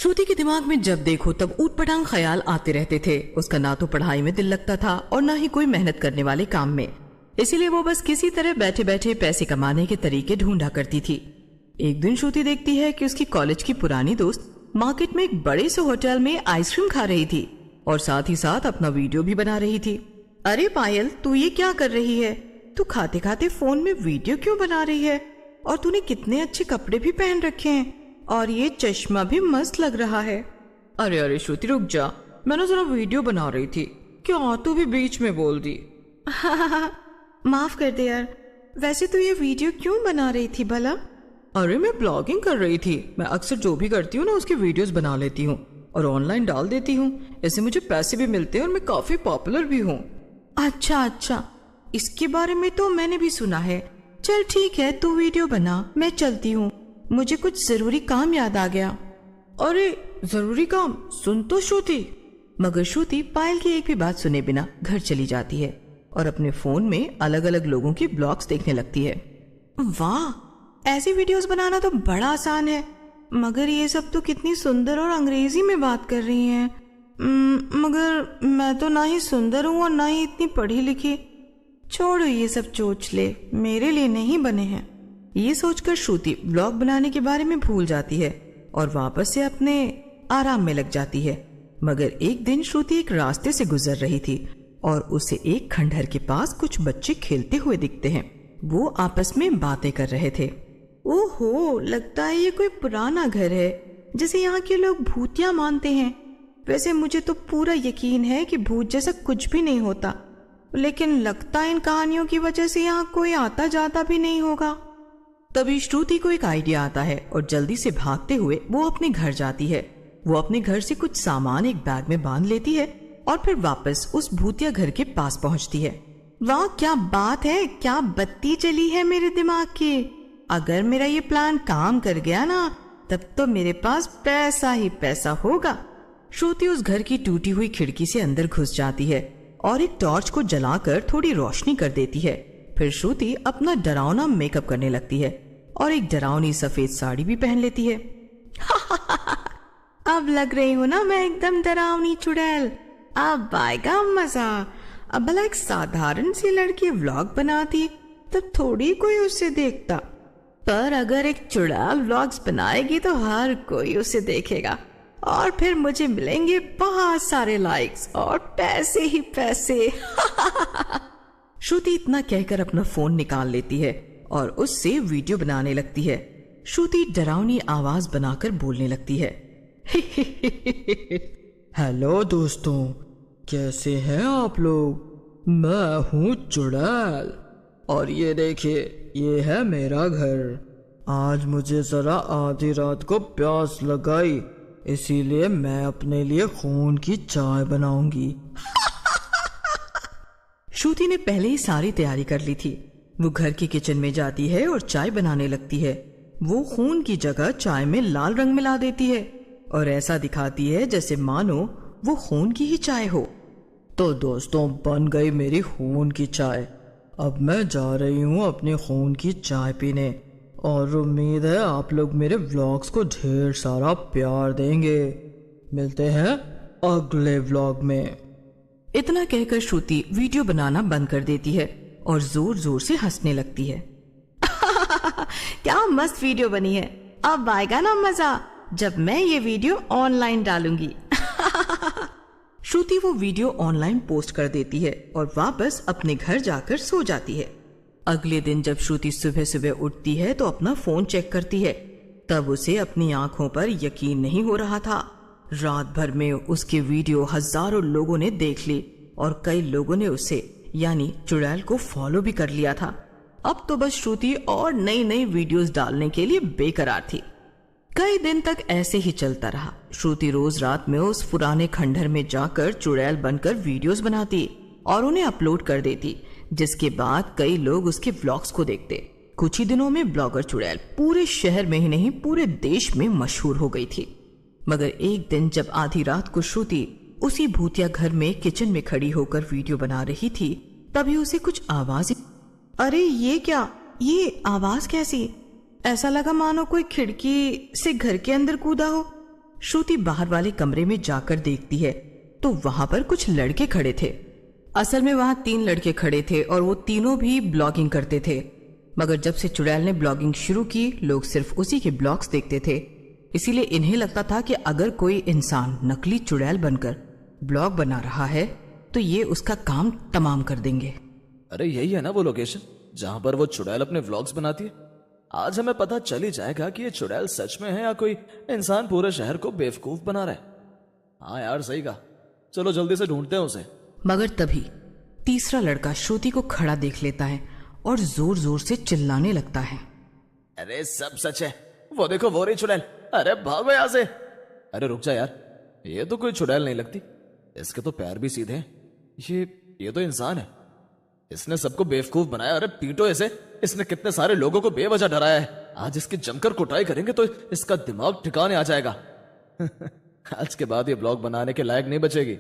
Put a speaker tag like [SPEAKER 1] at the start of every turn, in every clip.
[SPEAKER 1] श्रुति के दिमाग में जब देखो तब ऊटपटांग ख्याल आते रहते थे। उसका ना तो पढ़ाई में दिल लगता था और ना ही कोई मेहनत करने वाले काम में। इसीलिए वो बस किसी तरह बैठे बैठे पैसे कमाने के तरीके ढूंढा करती थी। एक दिन श्रुति देखती है कि उसकी कॉलेज की पुरानी दोस्त मार्केट में एक बड़े से होटल में आइसक्रीम खा रही थी और साथ ही साथ अपना वीडियो भी बना रही थी। अरे पायल, तू ये क्या कर रही है? तू खाते खाते फोन में वीडियो क्यों बना रही है? और तूने कितने अच्छे कपड़े भी पहन रखे हैं और ये चश्मा भी मस्त लग रहा है। अरे श्रुति रुक जा, मैंने जरा वीडियो बना रही थी, क्या तू भी बीच में बोल दी? माफ कर दे यार, वैसे तू ये वीडियो क्यों बना रही थी भला? अरे मैं ब्लॉगिंग कर रही थी। मैं अक्सर जो भी करती हूँ ना उसके वीडियोस बना लेती हूँ और ऑनलाइन डाल देती हूँ। इससे मुझे पैसे भी मिलते हैं और मैं काफी पॉपुलर भी हूँ। अच्छा, इसके बारे में तो मैंने भी सुना है। चल ठीक है, तू वीडियो बना, मैं चलती हूँ, मुझे कुछ जरूरी काम याद आ गया। अरे जरूरी काम? सुन तो श्रुति। मगर श्रुति पायल की एक भी बात सुने बिना घर चली जाती है और अपने फोन में अलग अलग लोगों की ब्लॉग्स देखने लगती है। वाह, ऐसी वीडियोस बनाना तो बड़ा आसान है, मगर ये सब तो कितनी सुंदर और अंग्रेजी में बात कर रही हैं। मगर मैं तो ना ही सुंदर हूँ और ना ही इतनी पढ़ी लिखी। छोड़ो ये सब चोचले, मेरे लिए नहीं बने हैं। ये सोचकर श्रुति ब्लॉग बनाने के बारे में भूल जाती है और वापस से अपने आराम में लग जाती है। मगर एक दिन श्रुति एक रास्ते से गुजर रही थी और उसे एक खंडहर के पास कुछ बच्चे खेलते हुए दिखते हैं। वो आपस में बातें कर रहे थे। ओहो, लगता है ये कोई पुराना घर है जिसे यहाँ के लोग भूतिया मानते हैं। वैसे मुझे तो पूरा यकीन है कि भूत जैसा कुछ भी नहीं होता, लेकिन लगता है इन कहानियों की वजह से यहाँ कोई आता जाता भी नहीं होगा। तभी श्रुति को एक आइडिया आता है और जल्दी से भागते हुए वो अपने घर जाती है। वो अपने घर से कुछ सामान एक बैग में बांध लेती है और फिर वापस उस भूतिया घर के पास पहुंचती है। वाह क्या बात है, क्या बत्ती चली है मेरे दिमाग की। अगर मेरा ये प्लान काम कर गया ना, तब तो मेरे पास पैसा ही पैसा होगा। श्रुति उस घर की टूटी हुई खिड़की से अंदर घुस जाती है और एक टॉर्च को जलाकर थोड़ी रोशनी कर देती है। फिर श्रुति अपना डरावना मेकअप करने लगती है और एक डरावनी सफेद साड़ी भी पहन लेती है। अब लग रही हूँ ना मैं एकदम डरावनी चुड़ैल। अब आएगा मजा। अब भला एक साधारण सी लड़की व्लॉग बनाती तब थोड़ी कोई उसे देखता, पर अगर एक चुड़ैल व्लॉग्स बनाएगी तो हर कोई उसे देखेगा और फिर मुझे मिलेंगे बहुत सारे लाइक्स और पैसे ही पैसे। श्रुति इतना कहकर अपना फोन निकाल लेती है और उससे वीडियो बनाने लगती है। श्रुति डरावनी आवाज बनाकर बोलने लगती है।
[SPEAKER 2] हेलो दोस्तों, कैसे हैं आप लोग? मैं हूँ चुड़ैल और ये देखिए, ये है मेरा घर। आज मुझे जरा आधी रात को प्यास लगाई, इसीलिए मैं अपने लिए खून की चाय बनाऊंगी।
[SPEAKER 1] श्रुति ने पहले ही सारी तैयारी कर ली थी। वो घर की किचन में जाती है और चाय बनाने लगती है। वो खून की जगह चाय में लाल रंग मिला देती है और ऐसा दिखाती है जैसे मानो वो खून की ही चाय हो।
[SPEAKER 2] तो दोस्तों, बन गई मेरी खून की चाय। अब मैं जा रही हूँ अपने खून की चाय पीने और उम्मीद है आप लोग मेरे व्लॉग्स को ढेर सारा प्यार देंगे। मिलते हैं अगले व्लॉग में।
[SPEAKER 1] इतना कहकर श्रुति वीडियो बनाना बंद कर देती है और जोर जोर से हंसने लगती है। क्या मस्त वीडियो बनी है। अब आएगा ना मजा जब मैं ये वीडियो ऑनलाइन डालूंगी। श्रुति वो वीडियो ऑनलाइन पोस्ट कर देती है और वापस अपने घर जाकर सो जाती है। अगले दिन जब श्रुति सुबह सुबह उठती है तो अपना फोन चेक करती है। तब उसे अपनी आंखों पर यकीन नहीं हो रहा था। रात भर में उसके वीडियो हजारों लोगों ने देख ली और कई लोगों ने उसे यानी चुड़ैल को फॉलो भी कर लिया था। अब तो बस श्रुति और नई नई वीडियोस डालने के लिए बेकरार थी। कई दिन तक ऐसे ही चलता रहा। श्रुति रोज रात में उस पुराने खंडहर में जाकर चुड़ैल बनकर वीडियोस बनाती और उन्हें अपलोड कर देती, जिसके बाद कई लोग उसके व्लॉग्स को देखते। कुछ ही दिनों में ब्लॉगर चुड़ैल पूरे शहर में ही नहीं पूरे देश में मशहूर हो गई थी। मगर एक दिन जब आधी रात को श्रुति उसी भूतिया घर में किचन में खड़ी होकर वीडियो बना रही थी, तभी उसे कुछ आवाज। अरे ये क्या, ये आवाज कैसी? ऐसा लगा मानो कोई खिड़की से घर के अंदर कूदा हो। श्रुति बाहर वाले कमरे में जाकर देखती है तो वहां पर कुछ लड़के खड़े थे। असल में वहां 3 लड़के खड़े थे और वो तीनों भी ब्लॉगिंग करते थे। मगर जब से चुड़ैल ने ब्लॉगिंग शुरू की, लोग सिर्फ उसी के ब्लॉग्स देखते थे। इसीलिए इन्हें लगता था कि अगर कोई इंसान नकली चुड़ैल बनकर ब्लॉग बना रहा है तो ये उसका काम तमाम कर देंगे।
[SPEAKER 3] अरे यही है ना वो लोकेशन जहां पर वो चुड़ैल अपने व्लॉग्स बनाती है। आज हमें पता चल ही जाएगा कि ये चुड़ैल सच में है या कोई इंसान पूरे शहर को बेवकूफ बना रहा है। हाँ यार सही कहा, चलो जल्दी से ढूंढते हैं उसे।
[SPEAKER 1] मगर तभी तीसरा लड़का श्रुति को खड़ा देख लेता है और जोर जोर से चिल्लाने लगता है।
[SPEAKER 3] अरे सब सच है, वो देखो वो रही चुड़ैल, अरे भागो यहाँ से। अरे रुक जा यार, ये तो कोई चुड़ैल नहीं लगती, इसके तो पैर भी सीधे हैं। ये तो इंसान है, इसने सबको बेवकूफ बनाया। अरे पीटो इसे, इसने कितने सारे लोगों को बेवजह डराया है। आज इसकी जमकर कुटाई करेंगे तो इसका दिमाग ठिकाने आ जाएगा। आज के बाद ये ब्लॉग बनाने के लायक नहीं बचेगी।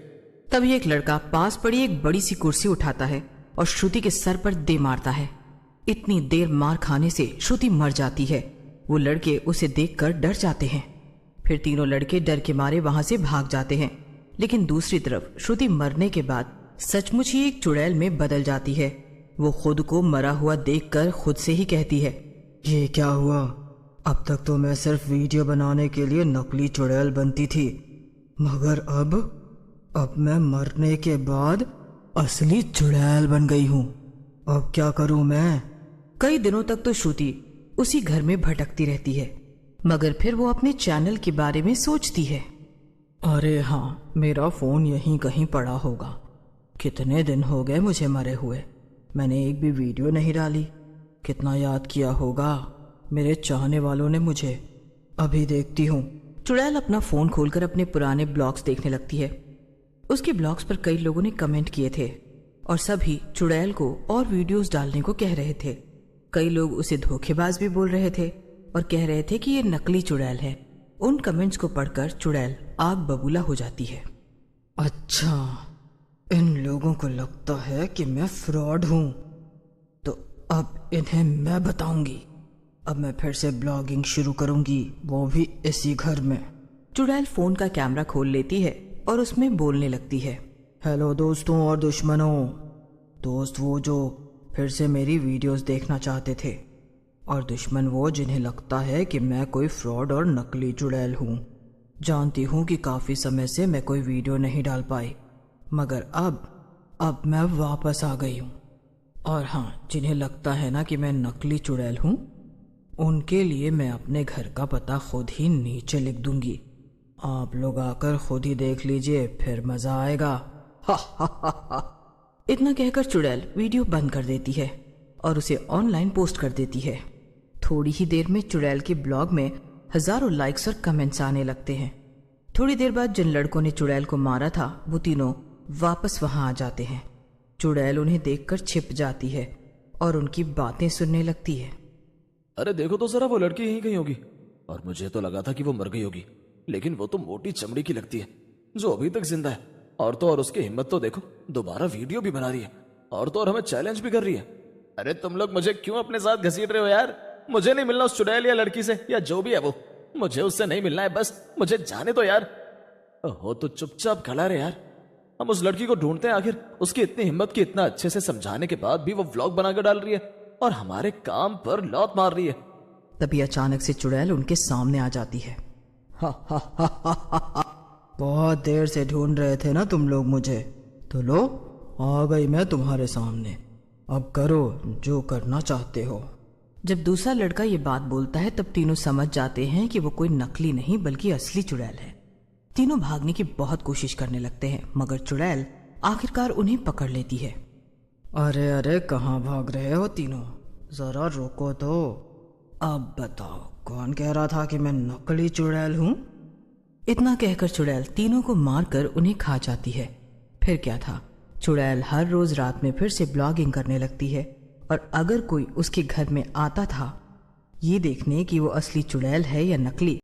[SPEAKER 1] तभी एक लड़का पास पड़ी एक बड़ी सी कुर्सी उठाता है और श्रुति के सर पर दे मारता है। इतनी देर मार खाने से श्रुति मर जाती है। वो लड़के उसे देखकर डर जाते हैं। फिर तीनों लड़के डर के मारे वहां से भाग जाते हैं। लेकिन दूसरी तरफ श्रुति मरने के बाद सचमुच ही एक चुड़ैल में बदल जाती है। वो खुद को मरा हुआ देखकर खुद से ही कहती है,
[SPEAKER 2] ये क्या हुआ? अब तक तो मैं सिर्फ वीडियो बनाने के लिए नकली चुड़ैल बनती थी, मगर अब मैं मरने के बाद असली चुड़ैल बन गई हूँ। अब क्या करूँ मैं?
[SPEAKER 1] कई दिनों तक तो श्रुति उसी घर में भटकती रहती है, मगर फिर वो अपने चैनल के बारे में सोचती है।
[SPEAKER 2] अरे हाँ, मेरा फोन यहीं कहीं पड़ा होगा। कितने दिन हो गए मुझे मरे हुए, मैंने एक भी वीडियो नहीं डाली। कितना याद किया होगा मेरे चाहने वालों ने मुझे। अभी देखती हूँ।
[SPEAKER 1] चुड़ैल अपना फोन खोलकर अपने पुराने ब्लॉग्स देखने लगती है। उसके ब्लॉग्स पर कई लोगों ने कमेंट किए थे और सभी चुड़ैल को और वीडियोस डालने को कह रहे थे। कई लोग उसे धोखेबाज भी बोल रहे थे और कह रहे थे कि ये नकली चुड़ैल है। उन कमेंट्स को पढ़कर चुड़ैल आग बबूला हो जाती है।
[SPEAKER 2] अच्छा, इन लोगों को लगता है कि मैं फ्रॉड हूँ, तो अब इन्हें मैं बताऊंगी। अब मैं फिर से ब्लॉगिंग शुरू करूंगी, वो भी इसी घर में।
[SPEAKER 1] चुड़ैल फोन का कैमरा खोल लेती है और उसमें बोलने लगती है।
[SPEAKER 2] हेलो दोस्तों और दुश्मनों। दोस्त वो जो फिर से मेरी वीडियोस देखना चाहते थे, और दुश्मन वो जिन्हें लगता है कि मैं कोई फ्रॉड और नकली चुड़ैल हूँ। जानती हूँ कि काफ़ी समय से मैं कोई वीडियो नहीं डाल पाई, मगर अब मैं वापस आ गई हूँ। और हाँ, जिन्हें लगता है ना कि मैं नकली चुड़ैल हूँ, उनके लिए मैं अपने घर का पता खुद ही नीचे लिख दूंगी। आप लोग आकर खुद ही देख लीजिए, फिर मजा आएगा। हा हा हा हा।
[SPEAKER 1] इतना कहकर चुड़ैल वीडियो बंद कर देती है और उसे ऑनलाइन पोस्ट कर देती है। थोड़ी ही देर में चुड़ैल के ब्लॉग में हजारों लाइक्स और कमेंट्स आने लगते हैं। थोड़ी देर बाद जिन लड़कों ने चुड़ैल को मारा था वो तीनों वापस वहां आ जाते हैं। चुड़ैल उन्हें देखकर छिप जाती है और उनकी बातें सुनने लगती है।
[SPEAKER 3] अरे देखो तो जरा, वो लड़की यहीं कहीं होगी, और मुझे तो लगा था कि वो मर गई होगी, लेकिन वो तो मोटी चमड़ी की लगती है जो अभी तक जिंदा है। और तो और उसकी हिम्मत तो देखो, दोबारा वीडियो भी बना रही है, और तो और हमें चैलेंज भी कर रही है। अरे तुम लोग मुझे क्यों अपने साथ घसीट रहे हो यार? मुझे नहीं मिलना उस चुड़ैल या लड़की से, या जो भी है वो, मुझे उससे नहीं मिलना है, बस मुझे जाने दो यार। ओहो, तो चुपचाप खड़ा रहे यार, हम उस लड़की को ढूंढते हैं। आखिर उसकी इतनी हिम्मत की इतना अच्छे से समझाने के बाद भी वो व्लॉग बनाकर डाल रही है और हमारे काम पर लौट मार रही है।
[SPEAKER 1] तभी अचानक से चुड़ैल उनके सामने आ जाती है।
[SPEAKER 2] हा हा हा हा हा। बहुत देर से ढूंढ रहे थे ना तुम लोग मुझे, तो लो आ गई मैं तुम्हारे सामने। अब करो जो करना चाहते हो।
[SPEAKER 1] जब दूसरा लड़का ये बात बोलता है तब तीनों समझ जाते हैं कि वो कोई नकली नहीं बल्कि असली चुड़ैल है। तीनों भागने की बहुत कोशिश करने लगते हैं, मगर चुड़ैल आखिरकार उन्हें पकड़ लेती है।
[SPEAKER 2] अरे अरे, कहाँ भाग रहे हो तीनों? जरा रोको तो। अब बताओ, कौन कह रहा था कि मैं नकली चुड़ैल हूँ?
[SPEAKER 1] इतना कहकर चुड़ैल तीनों को मारकर उन्हें खा जाती है। फिर क्या था, चुड़ैल हर रोज रात में फिर से ब्लॉगिंग करने लगती है, और अगर कोई उसके घर में आता था ये देखने कि वो असली चुड़ैल है या नकली,